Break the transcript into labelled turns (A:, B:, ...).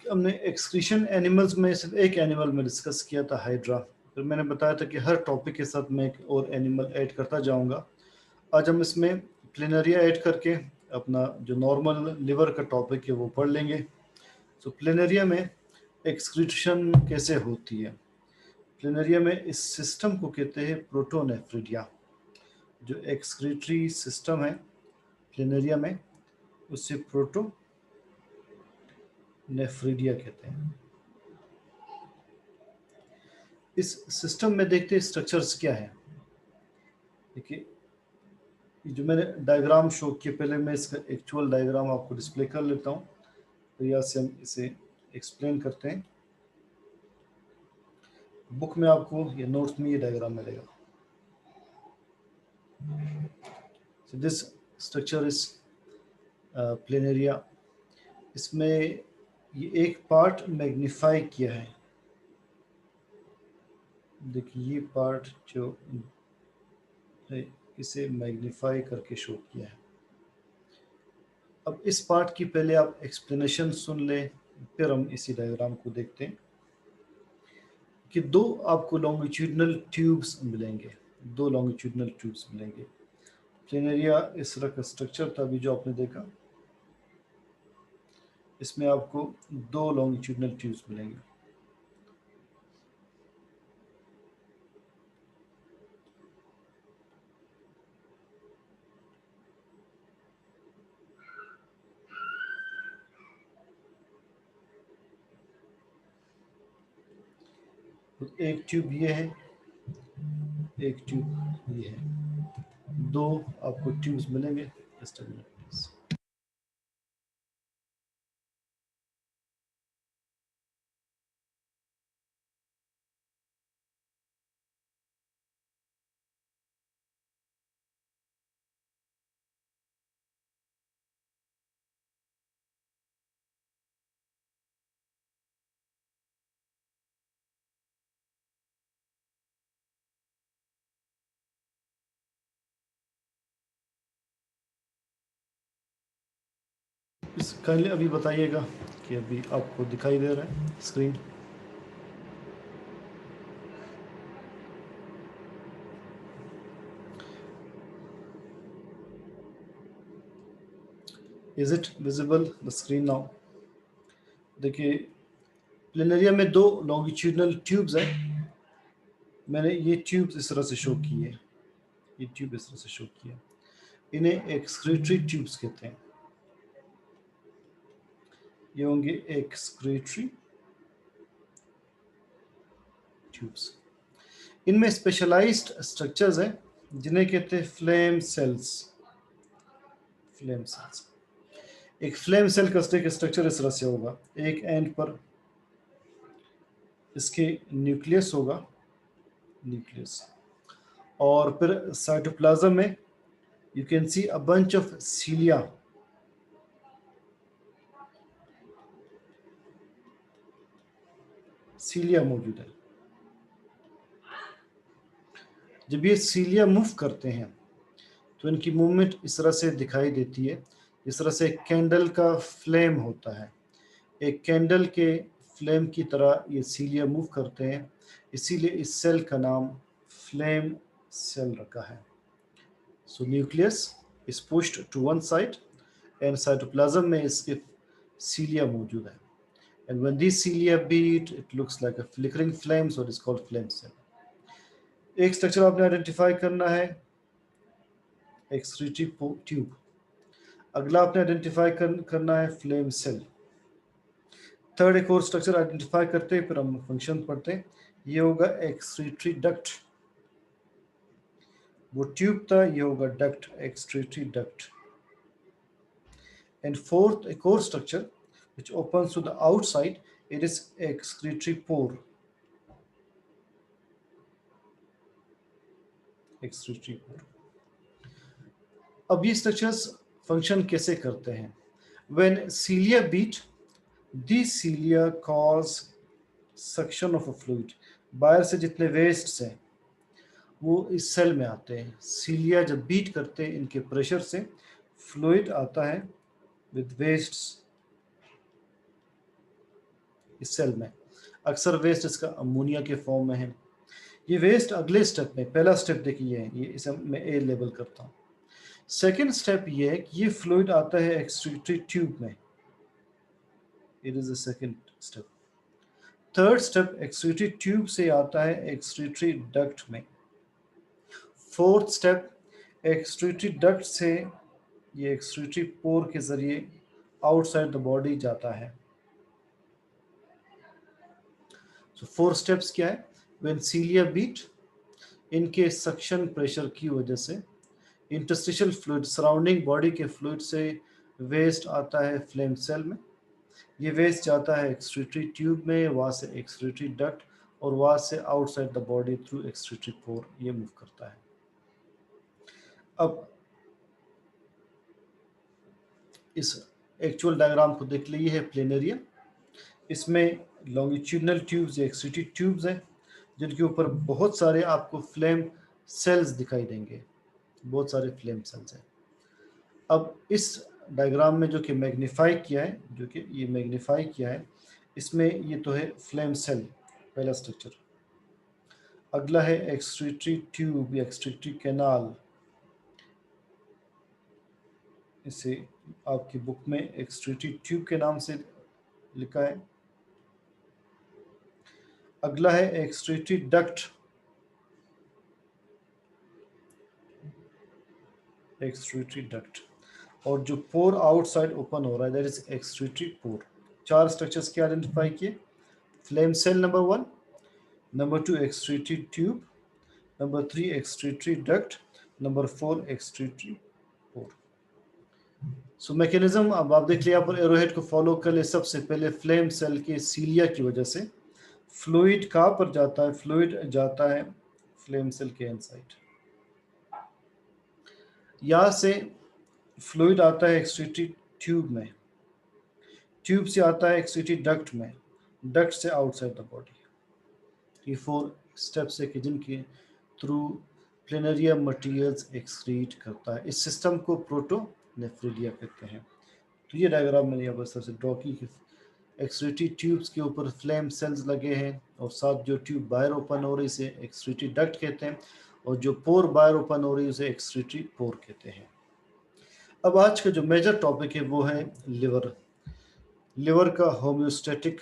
A: हमने excretion animals में सिर्फ एक एनिमल में डिस्कस किया था, हाइड्रा। फिर मैंने बताया था कि हर टॉपिक के साथ मैं एक और एनिमल ऐड करता जाऊंगा। आज हम इसमें प्लेनरिया ऐड करके अपना जो नॉर्मल लिवर का टॉपिक है वो पढ़ लेंगे। तो प्लेनरिया में एक्सक्रीशन कैसे होती है? प्लेनरिया में इस सिस्टम को कहते हैं प्रोटोनेफ्रिडिया। जो एक्सक्रीटरी सिस्टम है प्लेनरिया में, उससे प्रोटोनेफ्रिडिया कहते हैं। इस सिस्टम में देखते हैं स्ट्रक्चर्स क्या है। देखिए, जो मैंने डायग्राम शो किया, पहले मैं इसका एक्चुअल डायग्राम आपको डिस्प्ले कर लेता हूँ, तो यहाँ से हम इसे एक्सप्लेन करते हैं। बुक में आपको ये नोट्स में ये डायग्राम मिलेगा। So this structure is प्लेनरिया। इसमें ये एक पार्ट मैग्नीफाई किया है। देखिए, ये पार्ट जो है इसे मैग्नीफाई करके शो किया है। अब इस पार्ट की पहले आप एक्सप्लेनेशन सुन लें, फिर हम इसी डायग्राम को देखते हैं कि दो आपको लॉन्गिट्यूडनल ट्यूब्स मिलेंगे। दो लॉन्गिट्यूडनल ट्यूब्स मिलेंगे। प्लेनरिया इस तरह का स्ट्रक्चर था अभी जो आपने देखा। इसमें आपको दो लॉन्गिट्यूडनल ट्यूब्स मिलेंगे। तो एक ट्यूब ये है, एक ट्यूब ये है। दो आपको ट्यूब्स मिलेंगे। Just a minute please. Kindly अभी बताइएगा कि अभी आपको दिखाई दे रहा है screen? Is it visible the screen now? देखिए, प्लेनरिया में दो लॉन्गिट्यूडनल ट्यूब्स हैं। मैंने ये ट्यूब्स इस तरह से शो की है। ये ट्यूब इस तरह से शो किया। इन्हें एक्सक्रीटरी ट्यूब्स कहते हैं। ये होंगे एक्सक्रीटरी ट्यूब्स। इनमें स्पेशलाइज्ड स्ट्रक्चर्स हैं जिन्हें कहते हैं फ्लेम सेल्स। Flame cells. एक फ्लेम सेल का स्ट्रक्चर इस तरह से होगा। एक एंड पर इसके न्यूक्लियस होगा, न्यूक्लियस। और फिर साइटोप्लाज्म में you can see a bunch of cilia. Cilia मौजूद है। जब ये सीलिया मूव करते हैं तो इनकी मूवमेंट इस तरह से दिखाई देती है। इस तरह से कैंडल का फ्लेम होता है। एक कैंडल के फ्लेम की तरह ये सीलिया मूव करते हैं, इसीलिए इस सेल का नाम फ्लेम सेल रखा है। So nucleus is pushed to one side and cytoplasm में इसके सीलिया मौजूद है। And when these cilia beat, it looks like a flickering flame, so it is called flame cell. एक स्ट्रक्चर आपने आइडेंटिफाई करना है, एक्सक्रीटरी ट्यूब। अगला आपने आइडेंटिफाई करना है फ्लेम सेल। थर्ड एक और स्ट्रक्चर आइडेंटिफाई करते हैं, फिर हम फंक्शन पढ़ते हैं। ये होगा एक्सक्रीटरी डक्ट। वो ट्यूब था, ये होगा duct, excretory duct. And fourth एक और structure which opens to the outside, it is excretory pore. Excretory pore. अब ये स्ट्रक्चर्स फंक्शन कैसे करते हैं? When cilia beat, these cilia cause suction of a fluid. बाहर से जितने वेस्ट्स हैं वो इस सेल में आते हैं। सीलिया जब बीट करते हैं, इनके प्रेशर से फ्लूइड आता है विद वेस्ट्स इस सेल में। अक्सर वेस्ट इसका अमोनिया के फॉर्म में है। ये वेस्ट अगले स्टेप में, पहला स्टेप देखिए ये, इसे मैं ए लेबल करता हूँ। सेकेंड स्टेप ये है कि ये फ्लूइड आता है एक्सक्रीटरी ट्यूब में, it is the second step. Third step excretory tube से आता है एक्सक्रीटरी डक्ट में। फोर्थ स्टेप एक्सक्रीटरी डक्ट से ये एक्सक्रीटरी पोर के जरिए आउटसाइड द बॉडी जाता है। सो फोर स्टेप्स क्या है? व्हेन सीलिया बीट, इनके सक्शन प्रेशर की वजह से इंटरस्टिशियल फ्लूइड, सराउंडिंग बॉडी के फ्लूइड से वेस्ट आता है फ्लेम सेल में। ये वेस्ट जाता है एक्सक्रीटरी ट्यूब में, वहाँ से एक्सक्रीटरी डक्ट, और वहाँ से outside the body through excretory पोर ये मूव करता है। अब इस एक्चुअल डायग्राम को देख लीजिए, है प्लेनेरिया। इसमें लॉन्गिट्यूडनल ट्यूब्स या एक्सक्रीटरी ट्यूब्स हैं, जिनके ऊपर बहुत सारे आपको फ्लेम सेल्स दिखाई देंगे, बहुत सारे फ्लेम सेल्स हैं। अब इस डायग्राम में जो कि मैग्नीफाई किया है, जो कि ये मैग्नीफाई किया है, इसमें ये तो है फ्लेम सेल, पहला स्ट्रक्चर। अगला है एक्सक्रीटरी ट्यूब या एक्सक्रीटरी कैनाल, इसे आपकी बुक में एक्सक्रीटरी ट्यूब के नाम से लिखा है। अगला है एक्सक्रीटरी डक्ट, एक्सक्रीटरी डक्ट, और जो पोर आउटसाइड ओपन हो रहा है दैट इज एक्सक्रीटरी पोर। चार स्ट्रक्चर्स के आइडेंटिफाई किए, flame cell number 1, number 2 excretory tube, number 3 excretory duct, number 4 excretory pore. So mechanism अब आप देख लिया, पर एरोहेड को फॉलो कर ले। सबसे पहले फ्लेम सेल के सीलिया की वजह से फ्लूइड कहाँ पर जाता है? फ्लूइड जाता है फ्लेम सेल के इनसाइड। यहाँ से फ्लूइड आता है एक्सक्रीटरी ट्यूब में, ट्यूब से आता है एक्सक्रीटरी डक्ट में, डक्ट से आउटसाइड द बॉडी। ये 4 स्टेप्स है कि जिनके थ्रू प्लेनेरिया मटेरियल्स एक्सक्रीट करता है। इस सिस्टम को प्रोटोनेफ्रिडिया कहते हैं। तो ये डायग्राम मैंने यहाँ पर सबसे ड्रॉ की। एक्सक्रीटरी ट्यूब्स के ऊपर फ्लेम सेल्स लगे हैं, और साथ जो ट्यूब बाहर ओपन हो रही है एक्सक्रीटरी डक्ट कहते हैं, और जो पोर बाहर ओपन हो रही है उसे एक्सक्रीटरी पोर कहते हैं। अब आज का जो मेजर टॉपिक है वो है लिवर। लिवर का होम्योस्टैटिक